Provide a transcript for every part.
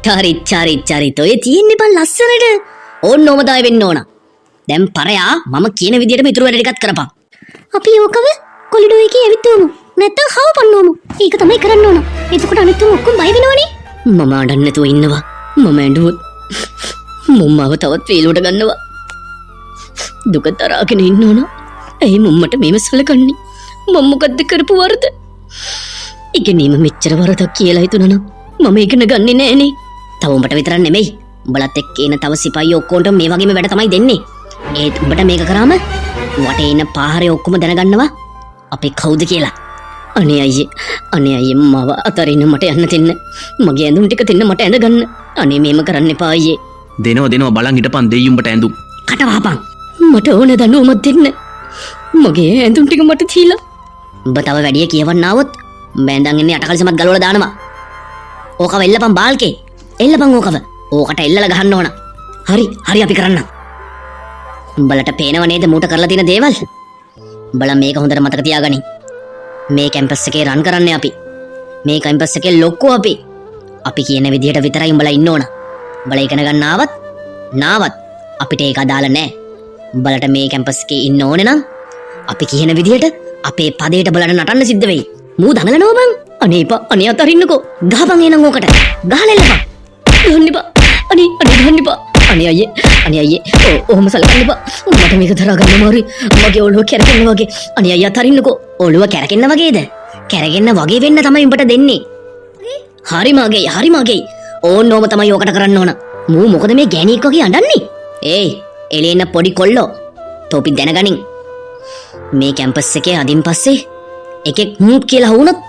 චරි ඔය තියෙන්නේ බං ලස්සනට. ඕන්නෝම තමයි වෙන්න ඕන. දැන් පරයා මම කියන විදිහටම ඉතුරු වැඩ ටිකත් කරපන්. අපි ඕකව කොලිඩෝ එකේ ඇවිත්තුමු. නැත්තම් හව පන්නවමු. ඒක තමයි කරන්න ඕන. එතකොට අනිත් උන් ඔක්කොම බය වෙනවනේ. මම අඬන්න නැතුව ඉන්නවා. මම ඇඬුවොත් මුම්මාව තවත් වේලුවට ගන්නවා. දුක තරහගෙන ඉන්න ඕන. ඇයි මුම්මට මේව සලකන්නේ? මම මොකද්ද කරපු වරද? ඉගෙනීම මෙච්චර වරදක් කියලා හිතුණා නම් මම ඉගෙන ගන්නේ නෑනේ. තව උඹට විතරක් නෙමෙයි. උඹලත් එක්ක එන තව සිපයි ඔක්කොන්ට මේ වගේම වැඩ තමයි දෙන්නේ. ඒත් උඹට මේක කරාම වටේ ඉන්න පාරේ ඔක්කොම දැනගන්නවා අපි කවුද කියලා. අනේ අයියේ මව අතරින් මට යන්න දෙන්න. මගේ ඇඳුම් ටික දෙන්න මට ඇඳගන්න. අනේ මේම කරන්න එපා අයියේ. දෙනවා බලන් හිටපන් දෙයි උඹට ඇඳුම්. කට වහපන්. මට ඕන දනුවමක් දෙන්න. මගේ ඇඳුම් ටික මට දීලා. උඹ තව වැඩිය කියවන්න ආවොත් මෑන්දන් ඉන්නේ අටකල්සමත් ගලවලා දානවා. ඕකව එල්ලපන් බාල්කේ. එල්ලපන් ඕකව. ඕකට එල්ලලා ගහන්න ඕන. හරි අපි කරන්න. උඹලට පේනව නේද මූට කරලා තියෙන දේවල්? උඹලා මේක හොඳට මතක තියාගනි. මේ කැම්පස් එකේ රන් කරන්නේ අපි. මේ කැම්පස් එකේ ලොක්කෝ අපි. අපි කියන විදිහට විතරයි උඹලා ඉන්න ඕන. උඹලා ඉගෙන ගන්න ආවත් අපිට ඒක අදාළ නෑ. උඹලට මේ කැම්පස් එකේ ඉන්න ඕනේ නම් අපි කියන විදිහට අපේ පදේට බලන්න නටන්න සිද්ධ වෙයි. මූ දඟලනවා බං. අනේ අතරින්නකෝ. ගහපන් එනං ඕකට. ගහලා එල්ලපන්. ගහන්න එපා. අනේ ගහන්න එපා. අනේ අයියේ. ඔහොම සලකන්න එපා. මට මේක දරා ගන්න අමාරුයි. මගේ ඔළුව කැරකෙන්න වගේ. අනේ අයියා අතරින්නකෝ. ඔළුව කැරකෙන්න වගේද? කැරකෙන්න වගේ වෙන්න තමයි උඹට දෙන්නේ. හරි මගේ. ඕන්නෝම තමයි ඕකට කරන්න ඕන. මූ මොකද මේ ගෑණියෙක් වගේ අඬන්නේ? ඒයි එළියෙන්න පොඩි කොල්ලෝ. තෝපි දැනගනින්. මේ කැම්පස් එකේ අදින් පස්සේ එකෙක් මූට් කියලා වුණොත්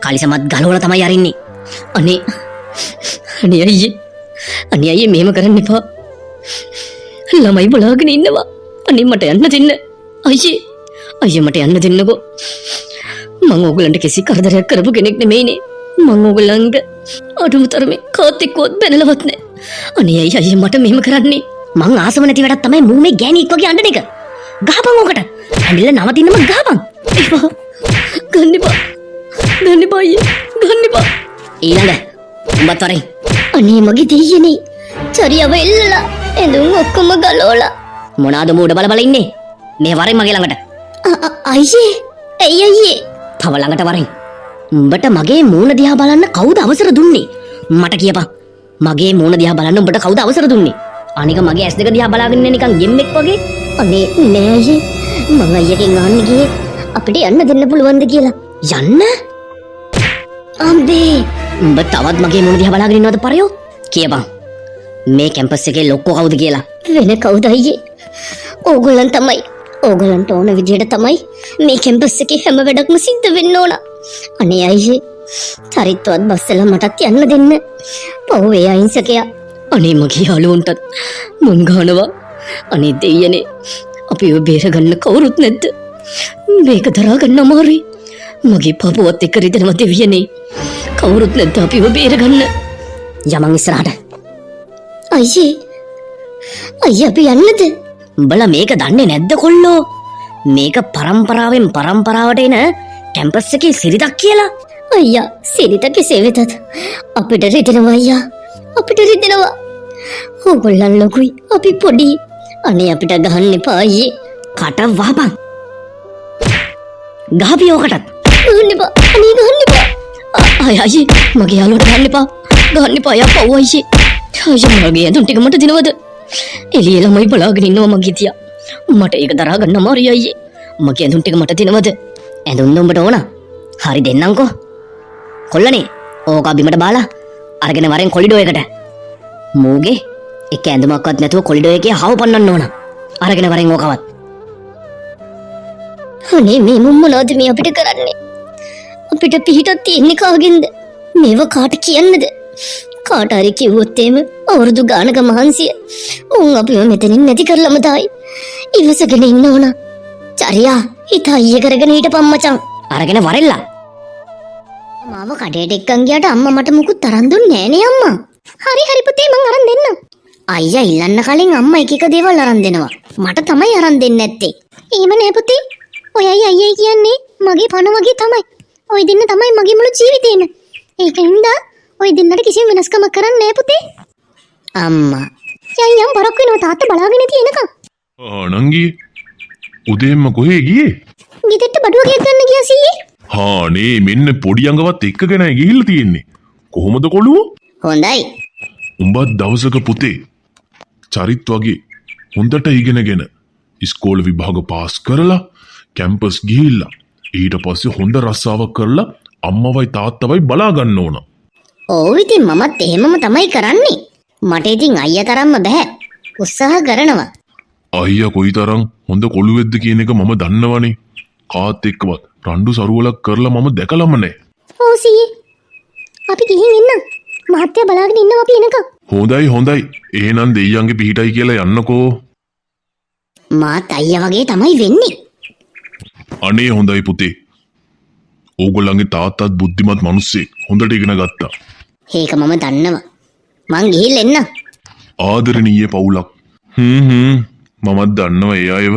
කලිසමත් ගලවලා තමයි අරින්නේ. අනේ අයියේ මෙහෙම කරන්න එපා. ළමයි බලාගෙන ඉන්නවා. අනේ මට යන්න දෙන්න. අයියේ මට යන්න දෙන්නකෝ. මම ඕගලන්ට කිසි කරදරයක් කරපු කෙනෙක් නෙමෙයිනේ. මම ඕගලන්ට අඩුම තරමේ කාත් එක්කවත් බැනලවත් නෑ. අනේ අයියේ මට මෙහෙම කරන්නේ. මං ආසම නැති වැඩක් තමයි මූ මේ ගෑණියෙක් වගේ අඬන එක. ගහපන් ඕකට. ඇඬිල්ල නවතින්නම ගහපන්. ගන්න එපා අයියේ. ගන්න එපා. ඊළඟ උඹත් වරෙන්. අනේ මගේ දෙයියනේ. චරියව එල්ලලා ඇඳුම් ඔක්කොම ගලවලා. මොනාද මූඩ බල ඉන්නේ? මේ වරෙන් මගේ ළඟට. අයියේ. තව ළඟට වරෙන්. උඹට මගේ මූණ දිහා බලන්න කවුද අවසර දුන්නේ? මට කියපන්. මගේ මූණ දිහා බලන්න උඹට කවුද අවසර දුන්නේ? අනික මගේ ඇස් දෙක දිහා බලාගෙන ඉන්නේ නිකන් ගෙම්මෙක් වගේ. අනේ නෑ අයියේ. මම අයියගෙන් අහන්න ගියේ අපිට යන්න දෙන්න පුළුවන්ද කියලා. යන්න? අම්බේ. උඹ තවත් මගේ මූණ දිහා බලාගෙන ඉන්නවද පරයෝ? කියපන්. මේ කැම්පස් එකේ ලොක්කෝ කවුද කියලා? වෙන කවුද අයියේ? ඕගොල්ලන් තමයි. ඕගොල්ලන්ට ඕන විදිහට තමයි මේ කැම්පස් එකේ හැම වැඩක්ම සිද්ධ වෙන්න ඕන. අනේ අයියේ. චරිතවත් බස්සලා මටත් යන්න දෙන්න. පව්වේ අහිංසකයා. අනේ මගේ යාළුවන්ටත් මුන් ගහනවා. අනේ දෙයියනේ. අපිව බේරගන්න කවුරුත් නැද්ද? මේක දරා ගන්න අමාරුයි. මගේ පපුවත් එක්ක රිදෙනවා දෙවියනේ. කවුරුත් නැද්ද අපිව බේරගන්න? යමන් ඉස්සරහට. අයියේ අපි යන්නද? උඹලා මේක දන්නේ නැද්ද කොල්ලෝ? මේක පරම්පරාවෙන් පරම්පරාවට එන කැම්පස් එකේ සිරිතක් කියලා. අයියා සිරිත කෙසේ වෙතත් අපිට රිදෙනවා අයියා. අපිට රිදෙනවා. ඕගොල්ලන් ලොකුයි අපි පොඩි. අනේ අපිට ගහන්න එපා අයියේ. කට වහපන්. ගහපිය ඕකටත්. ගහන්න එපා. අනේ ගහන්න එපා. අයියේ මගේ යාළුවට ගහන්න එපා. ගහන්න එපා යා පව් අයියේ. අයියේ මගේ ඇඳුම් ටික මට දිනවද? එළියේ ළමයි බලාගෙන ඉන්නවා මගේ තියා. මට ඒක දරා ගන්න අමාරුයි අයියේ. මගේ ඇඳුම් ටික මට දිනවද? ඇඳුම් උඹට ඕන? හරි දෙන්නම්කෝ. කොල්ලනේ ඕක බිමට බාලා අරගෙන වරෙන් කොලිඩෝ එකට. මූගේ එක ඇඳුමක්වත් නැතුව කොලිඩෝ එකේ හව පන්නන්න ඕන. අරගෙන වරෙන් ඕකවත්. අනේ මේ මොනවද මේ අපිට කරන්නේ? අපිට පිහිටක් තියෙන්නේ කාගෙන්ද? මේව කාට කියන්නද? කාට හරි කිව්වොත් එහෙම අවුරුදු ගානක මහන්සිය උන් අපිව මෙතනින් නැති කරලම දායි. ඉවසගෙන ඉන්න ඕන. චරියා හිත අයිය කරගෙන හිටපන් මචං. අරගෙන වරෙල්ලා. මාව කඩේට එක්කන් ගියාට අම්මා මට මුකුත් තරන් දුන්නේ නෑනේ අම්මා. හරි පුතේ මං අරන් දෙන්නම්. අයියා ඉල්ලන්න කලින් අම්මා එක දේවල් අරන් දෙනවා. මට තමයි අරන් දෙන්නේ නැත්තේ. එහෙම නෑ පුතේ. ඔය අයියා කියන්නේ මගේ පණ වගේ තමයි. ඔය දෙන්න තමයි මගේ මුළු ජීවිතේම. ඒකින්ද ඔය දෙන්නට කිසිම වෙනස්කමක් කරන්නේ නැහැ පුතේ. අම්මා යම් බරක් වෙනවා තාත්තා බලාගෙන තියෙනකම්. නංගී උදේම්ම කොහේ ගියේ? ගෙදරට බඩුව ගියක් ගන්න ගියා සීයේ. හානේ මෙන්න පොඩි අඟවත් එක්කගෙනයි ගිහිල්ලා තියෙන්නේ. කොහොමද කොළුව? හොඳයි. උඹත් දවසක පුතේ චරිත් වගේ හොඳට ඉගෙනගෙන ඉස්කෝල විභාග පාස් කරලා කැම්පස් ගිහිල්ලා ඊට පස්සේ හොඳ රස්සාවක් කරලා අම්මවයි තාත්තවයි බලා ගන්න ඕන. ඔව් ඉතින් මමත් එහෙමම තමයි කරන්නේ. මට ඉතින් අයියා තරම්ම බෑ. උත්සාහ කරනවා. අයියා කොයිතරම් හොඳ කොළුවෙක්ද කියන එක මම දන්නවනේ. කාත් එක්කවත් රණ්ඩු සරුවලක් කරලා මම දැකලම නැහැ. ඔව් සීයේ. අපි ගිහින් ඉන්න. මහත්තයා බලාගෙන ඉන්නවා අපි එනකම්. හොඳයි. එහෙනම් දෙයියන්ගේ පිහිටයි කියලා යන්නකෝ. මාත් අයියා වගේ තමයි වෙන්නේ. අනේ හොඳයි පුතේ. ඕගොල්ලන්ගේ තාත්තත් බුද්ධිමත් මිනිස්සෙක්. හොඳට ඉගෙන ගත්තා. ඒක මම දන්නවා. මං ගිහින් එන්න. ආදරණීය පවුලක්. මමත් දන්නවා ඒ අයව.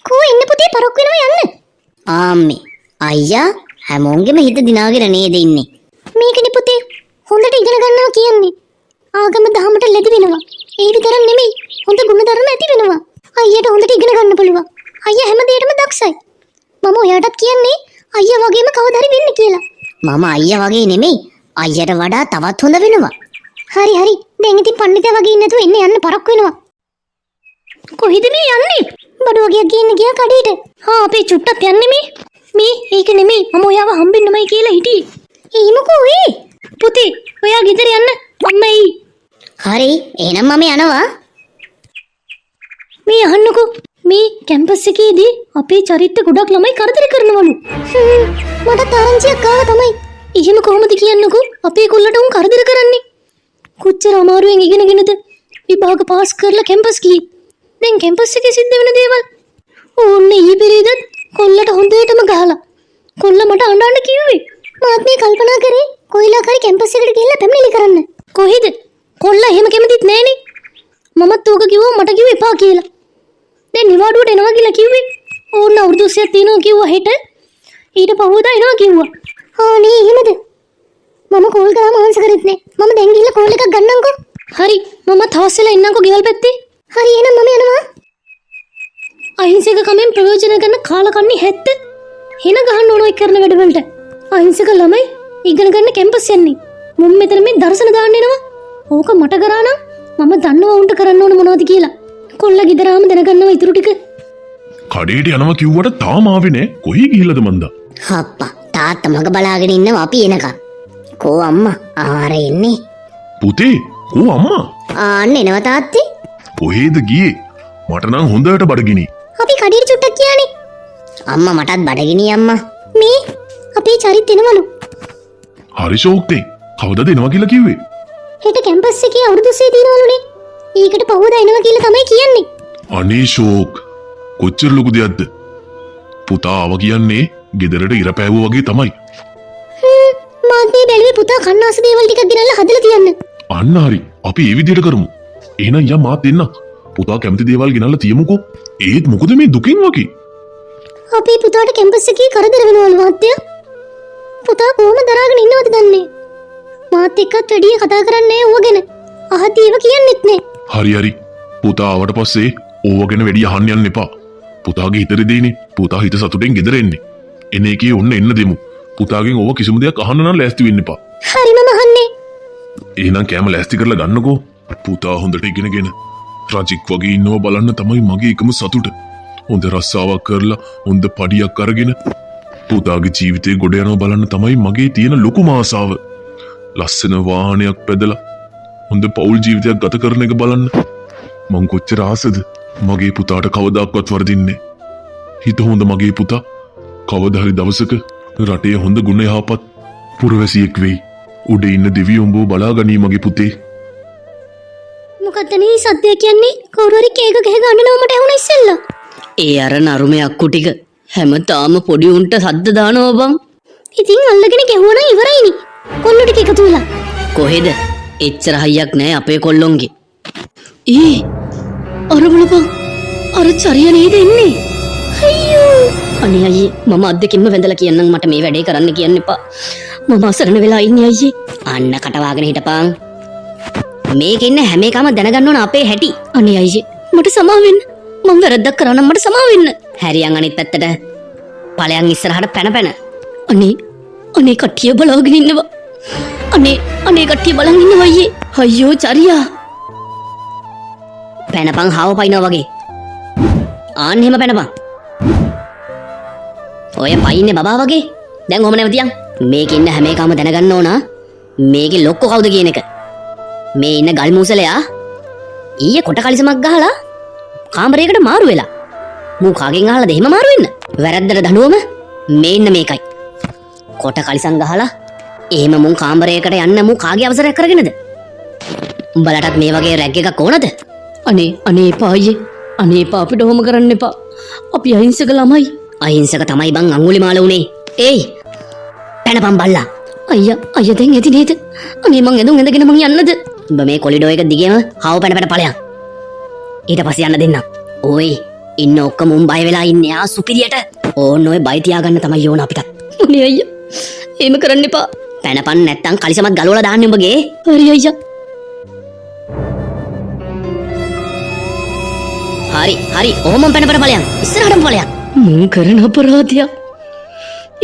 කෝ එන්න පුතේ පරක් වෙනවා යන්න. ආම්මේ අයියා හැමෝන්ගෙම හිත දිනාගෙන නේද ඉන්නේ. මේකනේ පුතේ හොඳට ඉගෙන ගන්නවා කියන්නේ. ආගම දහමට ලැබි වෙනවා. ඒ විතරක් නෙමෙයි හොඳ ගුණධර්ම ඇති වෙනවා. අයියට හොඳට ඉගෙන ගන්න පුළුවන්. අයියා හැම දෙයකටම දක්ෂයි. මම ඔයාටත් කියන්නේ අයියා වගේම කවදා හරි වෙන්න කියලා. මම අයියා වගේ නෙමෙයි. අයියට වඩා තවත් හොඳ වෙනවා. හරි. දැන් ඉතින් පඬිතයා වගේ ඉන්න නැතුව යන්න පරක් වෙනවා. කොහෙද මේ යන්නේ? බඩුව ගියක් ගේන්න ගියා කඩේට. අපේ චුට්ටක් යන්නේ මේ ඒක නෙමෙයි මම ඔයාව හම්බෙන්නමයි කියලා හිටියේ. ඊමකෝ ඒ පුතේ ඔයා ගෙදර යන්න අම්මයි. හරි එහෙනම් මම යනවා. මේ අහන්නකෝ මේ කැම්පස් එකේදී අපේ චරිත ගොඩක් ළමයි කරදර කරනවලු. මට තරංචියක් ආවා තමයි. එහෙම කොහොමද කියන්නකෝ අපේ කොල්ලට උන් කරදර කරන්නේ. කොච්චර අමාරුවෙන් ඉගෙනගෙනද විභාග පාස් කරලා කැම්පස් ගියේ. දැන් කැම්පස් එකේ සිද්ධ වෙන දේවල් ඕන්නේ ඊ පෙරේදත් කොල්ලට හොඳටම ගහලා කොල්ල මට අඬන්න කිව්වේ. මාත් මේ කල්පනා කරේ කොයිලා කරි කැම්පස් එකට ගිහිල්ලා පැමිණිලි කරන්න. කොහෙද? කොල්ල එහෙම කැමතිත් නෑනේ. මමත් ඕක කිව්වා මට කිව්ව එපා කියලා. දැන් නිවාඩුවට එනවා කියලා කිව්වේ. ඕන්න අවුරුදු 20ක් තියෙනවා කිව්වා හෙට. ඊට පහුවදා එනවා කිව්වා. නේ එහෙමද? මම කෝල් කරාම ආන්සර් කරෙත් නෑ. මම දැන් ගිහිල්ලා කෝල් එකක් ගන්නම්කෝ. හරි. මම තවස් වෙලා ඉන්නම්කෝ ගෙවල් පැත්තේ. හරි එහෙනම් මම යනවා. අහිංසක කමෙන් ප්‍රයෝජන ගන්න කාලකන්ණි හැත්ත. හින ගහන්න ඕන ඔය කරන වැඩවලට. අහිංසක ළමයි ඉගෙන ගන්න කැම්පස් යන්නේ. මුම් මෙතන මේ දර්ශන දාන්න එනවා. ඕක මට කරා නම් මම දන්නවා උන්ට කරන්න ඕන මොනවද කියලා. කොල්ල ගෙදරාම දැනගන්නවා ඉතුරු ටික. කඩේට යනවා කිව්වට තාම ආවේ නෑ. කොහේ ගිහිල්ලාද මන්දා? හප්පා තාත්තා මග බලාගෙන ඉන්නවා අපි එනකම්. කෝ අම්මා ආර එන්නේ. පුතේ කෝ අම්මා? ආන්න එනවා තාත්තේ. කොහේද ගියේ? මට නම් හොඳට බඩගිනි. අපි කඩේට චුට්ටක් කියන්නේ. අම්මා මටත් බඩගිනි අම්මා. මේ අපේ චරිත එනවලු. හරි ෂෝක්තේ. කවදද එනවා කියලා කිව්වේ? හෙට කැම්පස් එකේ අවුරුදු 20 දිනවලුනේ. ඒකට පහුවදා එනවා කියලා තමයි කියන්නේ. අනේ ෂෝක්. කොච්චර ලොකු දෙයක්ද? පුතා ආව කියන්නේ ගෙදරට ඉර පෑවුවා වගේ තමයි. මාත් මේ බැලුවේ පුතා කන්නාස දේවල් ටිකක් ගෙනල්ලා හදලා තියන්න. අන්න හරි. අපි ඒ විදිහට කරමු. එහෙනම් යා මාත් එන්න. පුතා කැමති දේවල් ගෙනල්ලා තියමුකෝ. ඒත් මොකද මේ දුකින් වගේ? අපේ පුතාට කැම්පස් එකේ කරදර වෙනවලු මහත්තයා. පුතා කොහොම දරාගෙන ඉන්නවද දන්නේ. මාත් එක්කත් වැඩිය කතා කරන්නේ ඌව ගැන. අහති ඒව කියන්නෙත් නෑ. හරි. පුතා ආවට පස්සේ ඕව ගැන වැඩි අහන්න යන්න එපා. පුතාගේ හිතේ දෙන්නේ. පුතා හිත සතුටෙන් ගෙදර එන්නේ. එන එකේ ඔන්න එන්න දෙමු. පුතාගෙන් ඕව කිසිම දෙයක් අහන්න නම් ලෑස්ති වෙන්න එපා. හරි මම අහන්නේ. එහෙනම් කැම ලෑස්ති කරලා ගන්නකෝ. පුතා හොඳට ඉගෙනගෙන රජෙක් වගේ ඉන්නව බලන්න තමයි මගේ එකම සතුට. හොඳ රස්සාවක් කරලා හොඳ පඩියක් අරගෙන පුතාගේ ජීවිතේ ගොඩ යනවා බලන්න තමයි මගේ තියෙන ලොකුම ආසාව. ලස්සන වාහනයක් පැදලා හොඳ පෞල් ජීවිතයක් ගත කරන එක බලන්න මං කොච්චර ආසද. මගේ පුතාට කවදාක්වත් වරදින්නේ. හිත හොඳ මගේ පුතා කවදා හරි දවසක රටේ හොඳ ගුණ යහපත් පුරවැසියෙක් වෙයි. උඩ ඉන්න දෙවියෝ උඹව බලා ගනී මගේ පුතේ. මොකද්ද මේ සද්දය කියන්නේ? කවුරු හරි කේක ගහ ගන්නව මට ඇහුණා ඉස්සෙල්ලා. ඒ අර නරුමේ අක්කු ටික හැමතාම පොඩි උන්ට සද්ද දානවා බං. ඉතින් අල්ලගෙන ගැහුවා නම් ඉවරයිනේ. කොල්ලෝ ටික එකතු වෙලා. කොහෙද? එච්චර හයියක් නෑ අපේ කොල්ලොන්ගේ. අර බලපන්. අර චරිය නේද ඉන්නේ? අයියෝ අනේ අයියේ මම අත් දෙකින්ම වැඳලා කියන්නම් මට මේ වැඩේ කරන්න කියන්න එපා. මම අසරණ වෙලා ඉන්නේ අයියේ. අන්න කටවාගෙන හිටපන්. මේක ඉන්න හැම එකම දැනගන්න ඕන අපේ හැටි. අනේ අයියේ මට සමාව වෙන්න. මම වැරද්දක් කරා නම් මට සමාව වෙන්න. හැරියන් අනිත් පැත්තට. ඵලයන් ඉස්සරහට පැන. අනේ කට්ටිය බලාගෙන ඉන්නවා. අනේ කට්ටිය බලන් ඉන්නවා අයියේ. අයියෝ චරියා. පැනපන් හාව පයින්නවා වගේ. ආන්න එහෙම පැනපන්. ඔය පයින්නේ බබා වගේ. දැන් ඔහම නැවතියන්. මේකේ ඉන්න හැම එකම දැනගන්න ඕන මේකේ ලොක්කෝ කවුද කියන එක. මේ ඉන්න ගල් මූසලයා ඊයේ කොට කලිසමක් ගහලා කාමරයකට මාරු වෙලා. මූ කාගෙන් අහලාද එහෙම මාරු වෙන්න? වැරද්දට දඬුවම මේ ඉන්න මේකයි. කොට කලිසම් ගහලා එහෙම මුන් කාමරයකට යන්න මූ කාගේ අවසරයක් කරගෙනද? උඹලටත් මේ වගේ රැග් එකක් ඕනද? අනේ එපා අයියේ. අනේ එපා අපිට ඔහොම කරන්න එපා. අපි අහිංසක ළමයි. අහිංසක තමයි බං අඟුලිමාල උනේ. ඒයි පැනපන් බල්ලා. අයියා දැන් ඇති නේද? අනේ මං ඇඳුම් ඇඳගෙන මං යන්නද? උඹ මේ කොලිඩෝ එක දිගේම හාව පැන ඵලයන්. ඊට පස්සේ යන්න දෙන්නම්. ඕයි ඉන්න ඔක්කොම උන් බය වෙලා ඉන්නේ ආ සුපිරියට. ඕන්න ඔය බය තියාගන්න තමයි ඕන අපිටත්. අනේ අයියා එහෙම කරන්න එපා. පැනපන් නැත්තම් කලිසමත් ගලවලා දාන්න උඹගේ. හරි අයියා. හරි ඔහොම පැන ඵලයන්. ඉස්සරහටම ඵලයන්. මුන් කරන අපරාධයක්.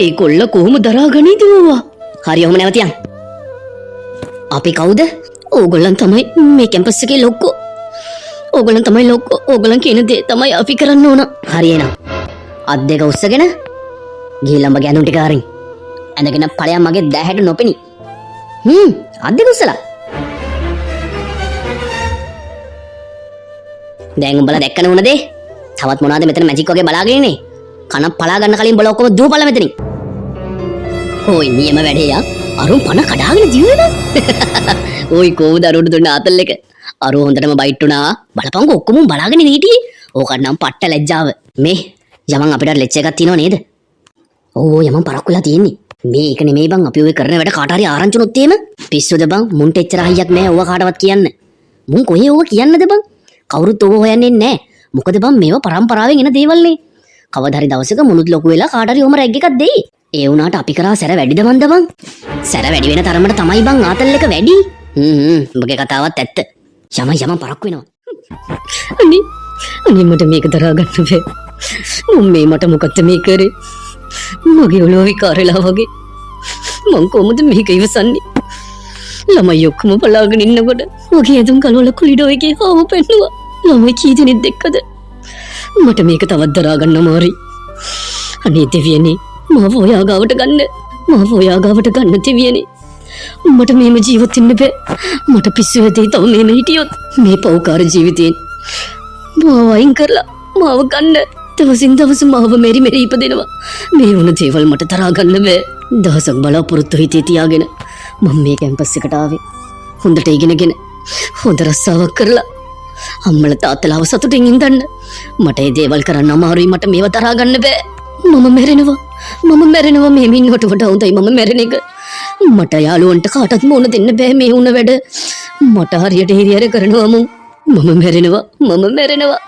ඒ කොල්ල කොහොම දරා ගනීද ඕවා? හරි ඔහොම නැවතියන්. අපි කවුද? ඕගොල්ලන් තමයි මේ කැම්පස් එකේ ලොක්කෝ. ඕගොල්ලන් තමයි ලොක්කෝ. ඕගොල්ලන් කියන දේ තමයි අපි කරන්න ඕන. හරි එහෙනම්. අත් දෙක උස්සගෙන ගිහිල්ලා මගේ ඇඳුම් ටික අරින්. ඇඳගෙන ඵලයන් මගේ දැහැට නොපෙනි. අත් දෙක උස්සලා. දැන් උඹලා දැක්කන උන දේ. තවත් මොනවද මෙතන මැජික් වගේ බලාගෙන ඉන්නේ? කන පලා ගන්න කලින් බල ඔක්කොම දුවපළ මෙතනින්. ඕයි නියම වැඩේ යා. අරුන් පණ කඩාගෙන ජීවෙනවා. ඕයි කොහොමද අරුන්ට දුන්න ආතල් එක? අරු හොඳටම බයිට් උනා. බලපංකො ඔක්කොම බලාගෙන හිටියේ. ඕකට නම් පට්ට ලැජ්ජාව. මේ යමන් අපිට ලෙච් එකක් තියෙනව නේද? ඕ යමන් පරක්කු වෙලා තියෙන්නේ. මේක නෙමෙයි බං අපි ඔය කරන වැඩ කාට හරි ආරංචි උනොත් එහෙම පිස්සුද බං? මුන්ට එච්චර හයියක් නෑ ඕවා කාටවත් කියන්න. මුන් කොහේ ඕවා කියන්නද බං? කවුරුත් ඕවා හොයන්නේ නෑ. මොකද බං මේවා පරම්පරාවෙන් එන දේවල් නේ. කවදා හරි දවසක මුනුත් ලොකු වෙලා කාට හරි ඔම රැග් එකක් දෙයි. ඒ වුණාට අපි කරා සැර වැඩිද මන්ද බං? සැර වැඩි වෙන තරමට තමයි බං ආතල් එක වැඩි. උඹගේ කතාවත් ඇත්ත. යම පරක්කු වෙනවා. අනේ මට මේක දරා ගන්න බෑ. මේ මට මොකක්ද මේ කරේ? මගේ ඔළුව විකාරලා වගේ. මං කොහොමද මේක ඉවසන්නේ? ළමයි ඔක්කොම බලාගෙන ඉන්නකොට මගේ ඇඳුම් කලවල කුලිඩෝ එකේ හාව පෙන්නුවා. ළමයි කී දෙනෙක් දැක්කද? මට මේක තවත් දරා ගන්න අමාරුයි. අනේ දෙවියනේ මාව ඔයා ගාවට ගන්න දෙවියනේ. මට මේම ජීවත් වෙන්න බෑ. මට පිස්සු හැදේ තව මේම හිටියොත් මේ පෞකාර ජීවිතේන් මාව අයින් කරලා මාව ගන්න. දවසින් දවස මාව මෙරි ඉපදෙනවා. මේ වුණ දේවල් මට දරා ගන්න බෑ. දවසක් බලාපොරොත්තු හිතේ තියාගෙන මම මේ කැම්පස් එකට ආවේ. හොඳට ඉගෙනගෙන හොඳ රස්සාවක් කරලා අම්මලා තාත්තලාව සතුටින් ඉඳන්න. මට මේ දේවල් කරන්න අමාරුයි. මට මේව දරා ගන්න බෑ. මම මැරෙනවා මේ මිනිහට වඩා හොඳයි මම මැරෙන එක. මට යාළුවන්ට කාටවත් මොන දෙන්න බෑ මේ වුණ වැඩ. මට හරියට හිරියර කරනවා මම මැරෙනවා.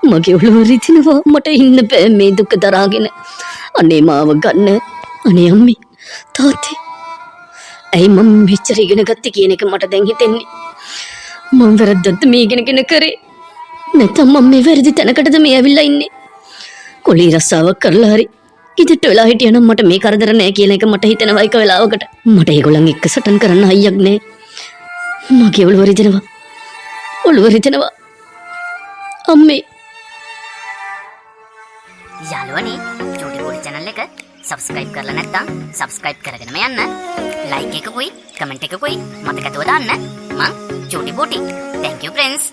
මගේ ඔළුව රිදෙනවා. මට ඉන්න බෑ මේ දුක දරාගෙන. අනේ මාව ගන්න. අනේ අම්මේ තාත්තේ. ඇයි මම මෙච්චර ඉගෙන ගත්තේ කියන එක මට දැන් හිතෙන්නේ. මම වැරද්දක්ද මේ ඉගෙනගෙන කරේ? නැත්නම් මම මේ වැරදි තැනකටද මේ ඇවිල්ලා ඉන්නේ? කොලී රස්සාවක් කරලා හරි ඉදිට වෙලා හිටියනම් මට මේ කරදර නෑ කියන එක මට හිතෙනවා එක වෙලාවකට. මට ඒගොල්ලන් එක්ක සටන් කරන්න හයියක් නෑ. මගේ ඔළුව රිදෙනවා. අම්මේ. යාළුවනේ චූටි පොඩි channel එක subscribe කරලා නැත්නම් subscribe කරගෙනම යන්න. like එකකුයි comment එකකුයි මතක තව දාන්න. මං චූටි පොටි. Thank you friends.